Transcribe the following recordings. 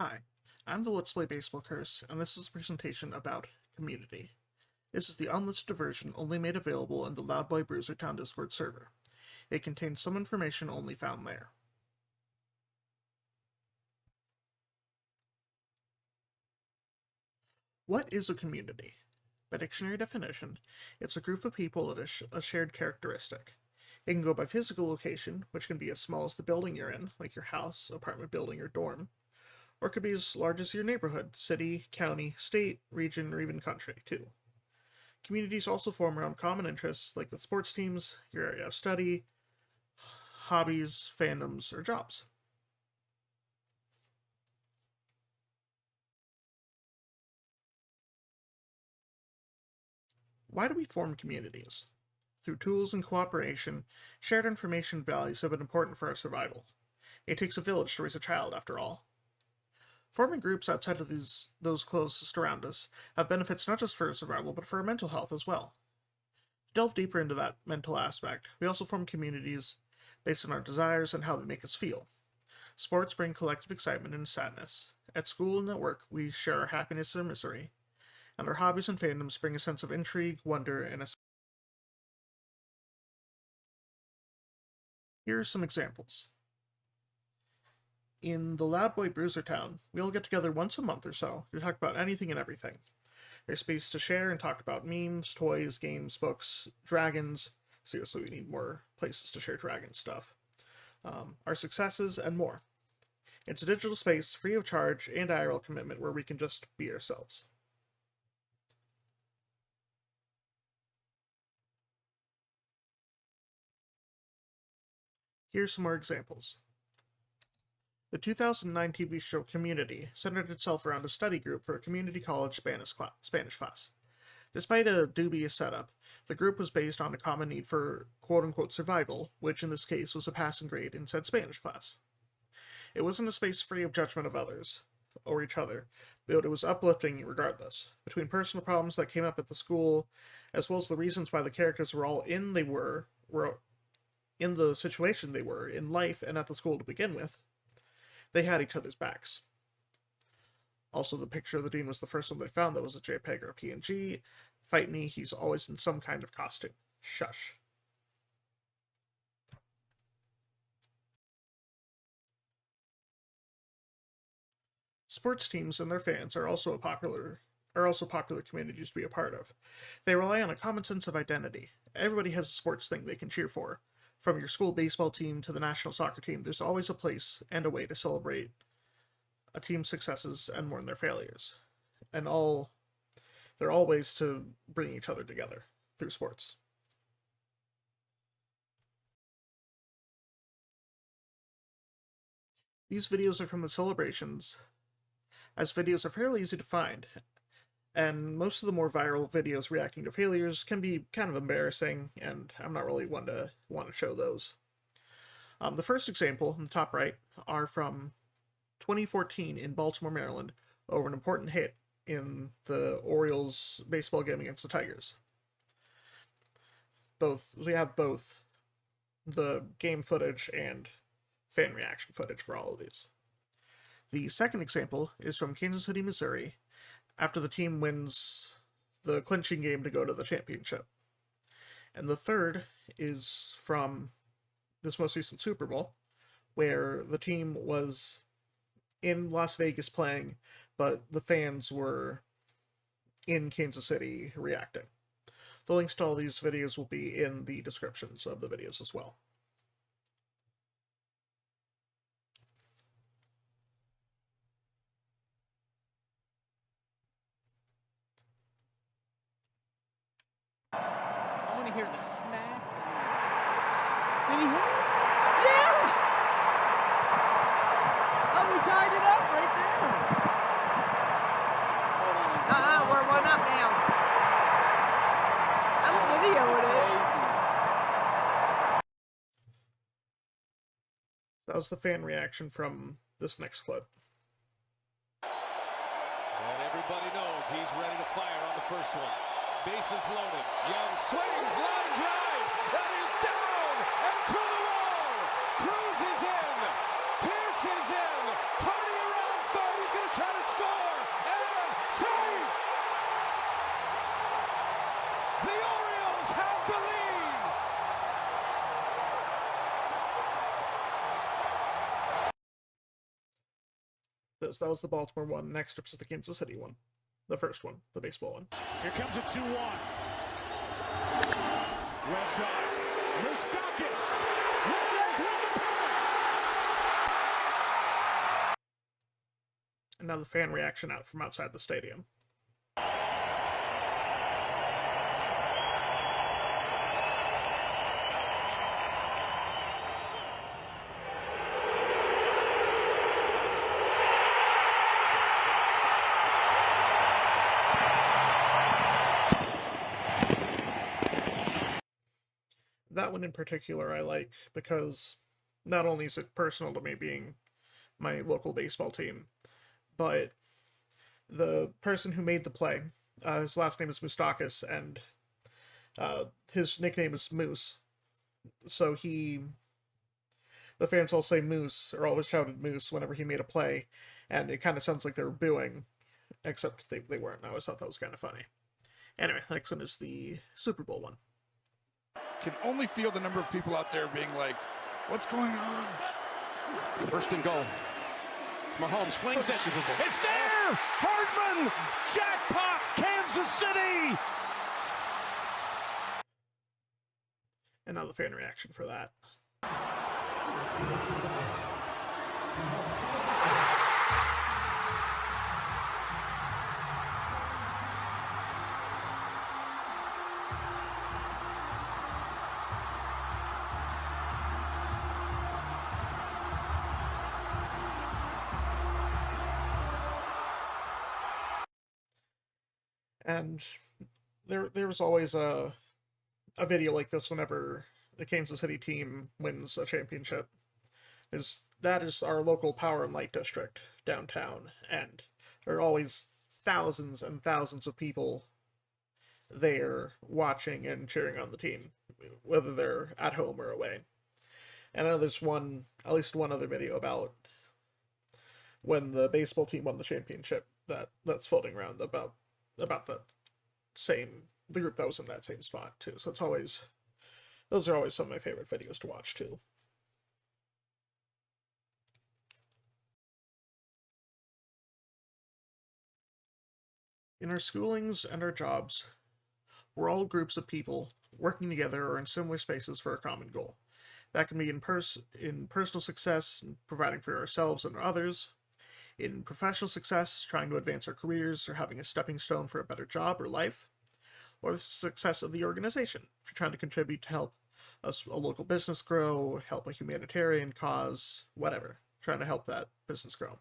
Hi, I'm the Let's Play Baseball Curse, and this is a presentation about Community. This is the unlisted version only made available in the Loudboy Bruisertown Discord server. It contains some information only found there. What is a community? By dictionary definition, it's a group of people that has a shared characteristic. It can go by physical location, which can be as small as the building you're in, like your house, apartment building, or dorm, or it could be as large as your neighborhood, city, county, state, region, or even country, too. Communities also form around common interests, like with sports teams, your area of study, hobbies, fandoms, or jobs. Why do we form communities? Through tools and cooperation, shared information and values have been important for our survival. It takes a village to raise a child, after all. Forming groups outside of those closest around us have benefits not just for survival, but for our mental health as well. To delve deeper into that mental aspect, we also form communities based on our desires and how they make us feel. Sports bring collective excitement and sadness. At school and at work, we share our happiness and misery. And our hobbies and fandoms bring a sense of intrigue, wonder, and a... Here are some examples. In the Loudboy Bruisertown, we all get together once a month or so to talk about anything and everything. There's space to share and talk about memes, toys, games, books, dragons. Seriously, we need more places to share dragon stuff. Our successes, and more. It's a digital space, free of charge, and IRL commitment where we can just be ourselves. Here's some more examples. The 2009 TV show Community centered itself around a study group for a community college Spanish class. Despite a dubious setup, the group was based on a common need for quote-unquote survival, which in this case was a passing grade in said Spanish class. It wasn't a space free of judgment of others, or each other, but it was uplifting regardless. Between personal problems that came up at the school, as well as the reasons why the characters were all were in the situation they were in life and at the school to begin with, they had each other's backs. Also, the picture of the dean was the first one they found that was a JPEG or a PNG. Fight me, he's always in some kind of costume. Shush. Sports teams and their fans are also popular communities to be a part of. They rely on a common sense of identity. Everybody has a sports thing they can cheer for. From your school baseball team to the national soccer team, there's always a place and a way to celebrate a team's successes and mourn their failures. And they're all ways to bring each other together through sports. These videos are from the celebrations, as videos are fairly easy to find, and most of the more viral videos reacting to failures can be kind of embarrassing, and I'm not really one to want to show those. The first example, in the top right, are from 2014 in Baltimore, Maryland, over an important hit in the Orioles baseball game against the Tigers. We have both the game footage and fan reaction footage for all of these. The second example is from Kansas City, Missouri, after the team wins the clinching game to go to the championship. And the third is from this most recent Super Bowl, where the team was in Las Vegas playing, but the fans were in Kansas City reacting. The links to all these videos will be in the descriptions of the videos as well. I want to hear the smack. Did he hit it? Yeah! Oh, we tied it up right there. Hold on. We're one up now. I'm videoing it. That was the fan reaction from this next clip. And everybody knows he's ready to fire on the first one. Bases loaded. Young swings, line drive. That is down and to the wall. Cruz is in. Pierce is in. Hardy around third. He's That was the Baltimore one. Next up is the Kansas City one. The first one, the baseball one. Here comes a 2-1. Left side. Moustakis. Royals win the pennant. And now the fan reaction out from outside the stadium. That one in particular I like because not only is it personal to me being my local baseball team, but the person who made the play, his last name is Moustakis, and his nickname is Moose. So the fans all say Moose, or always shouted Moose whenever he made a play, and it kind of sounds like they were booing, except they weren't. I always thought that was kind of funny. Anyway, the next one is the Super Bowl one. Can only feel the number of people out there being like, what's going on? First and goal. Mahomes flings it. It's there! Hardman! Jackpot! Kansas City! And now the fan reaction for that. And there was always a video like this whenever the Kansas City team wins a championship. That is our local Power and Light district downtown, and there are always thousands and thousands of people there watching and cheering on the team, whether they're at home or away. And I know there's at least one other video about when the baseball team won the championship that's floating around about the group that was in that same spot too. So those are always some of my favorite videos to watch too. In our schoolings and our jobs, we're all groups of people working together or in similar spaces for a common goal. That can be in personal success, providing for ourselves and others, in professional success, trying to advance our careers or having a stepping stone for a better job or life, or the success of the organization, if you're trying to contribute to help a local business grow, help a humanitarian cause, whatever, trying to help that business grow.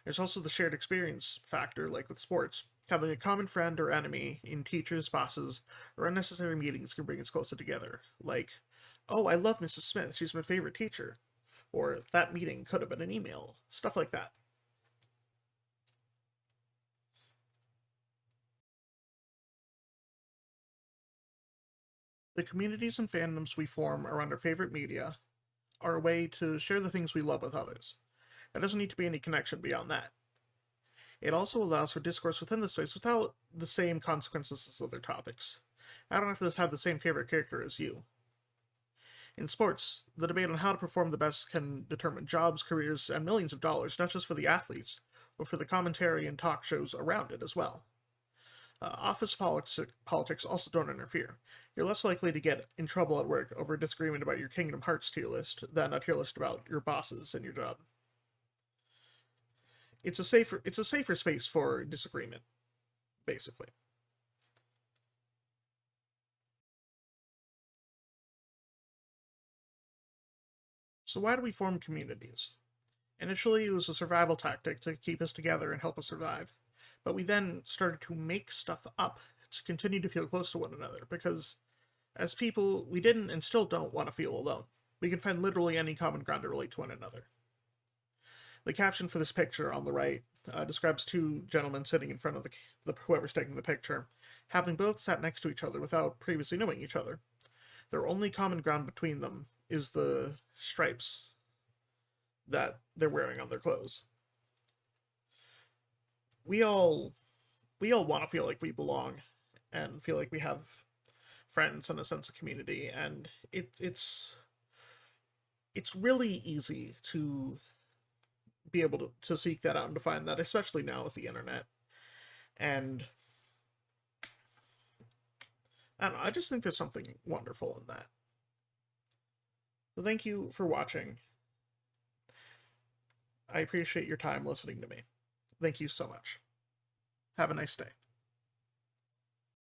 There's also the shared experience factor, like with sports. Having a common friend or enemy in teachers, bosses, or unnecessary meetings can bring us closer together. Like, oh, I love Mrs. Smith, she's my favorite teacher. Or, that meeting could have been an email. Stuff like that. The communities and fandoms we form around our favorite media are a way to share the things we love with others. There doesn't need to be any connection beyond that. It also allows for discourse within the space without the same consequences as other topics. I don't have to have the same favorite character as you. In sports, the debate on how to perform the best can determine jobs, careers, and millions of dollars, not just for the athletes, but for the commentary and talk shows around it as well. Office politics also don't interfere. You're less likely to get in trouble at work over a disagreement about your Kingdom Hearts tier list than a tier list about your bosses and your job. It's a safer space for disagreement, basically. So why do we form communities? Initially, it was a survival tactic to keep us together and help us survive. But we then started to make stuff up to continue to feel close to one another, because as people, we didn't and still don't want to feel alone. We can find literally any common ground to relate to one another. The caption for this picture on the right describes two gentlemen sitting in front of whoever's taking the picture, having both sat next to each other without previously knowing each other. Their only common ground between them is the stripes that they're wearing on their clothes. We all want to feel like we belong and feel like we have friends and a sense of community, and it's really easy to be able to seek that out and to find that, especially now with the internet. And I don't know, I just think there's something wonderful in that. So thank you for watching. I appreciate your time listening to me. Thank you so much. Have a nice day.